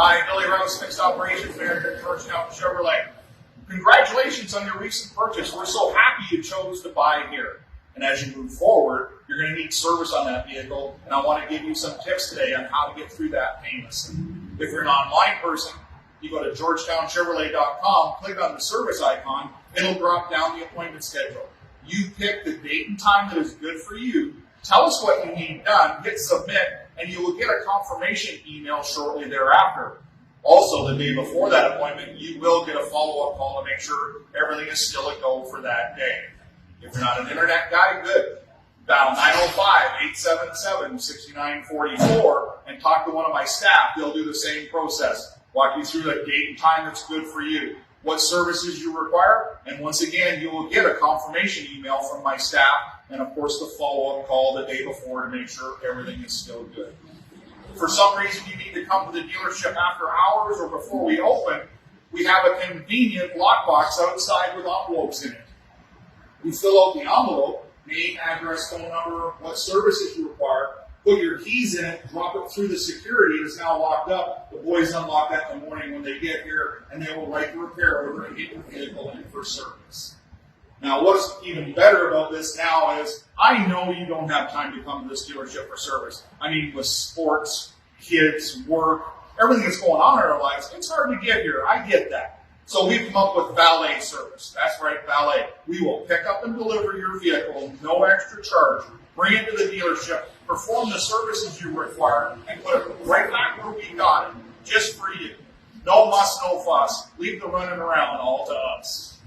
Hi, Billy Rowse, Fixed Operations Manager at Georgetown Chevrolet. Congratulations on your recent purchase. We're so happy you chose to buy here. And as you move forward, you're going to need service on that vehicle, and I want to give you some tips today on how to get through that painlessly. If you're an online person, you go to GeorgetownChevrolet.com, click on the service icon, it'll drop down the appointment schedule. You pick the date and time that is good for you, tell us what you need done, hit submit, and you will get a confirmation email shortly thereafter. Also, the day before that appointment, you will get a follow-up call to make sure everything is still a go for that day. If you're not an internet guy, good. Dial 905-877-6944 and talk to one of my staff. They'll do the same process. Walk you through the date and time that's good for you, what services you require, and once again, you will get a confirmation email from my staff and, of course, the follow-up call the day before to make sure everything is still good. If for some reason you need to come to the dealership after hours or before we open, we have a convenient lockbox outside with envelopes in it. You fill out the envelope, name, address, phone number, what services you require, put your keys in it, drop it through the security. It's now locked up. The boys unlock that in the morning when they get here, and they will write the repair order and get your vehicle in for service. Now, what's even better about this now is I know you don't have time to come to this dealership for service. I mean, with sports, kids, work, everything that's going on in our lives, it's hard to get here. I get that. So we've come up with valet service. That's right, valet. We will pick up and deliver your vehicle, no extra charge, bring it to the dealership, perform the services you require, and put it right back where we got it, just for you. No muss, no fuss. Leave the running around all to us.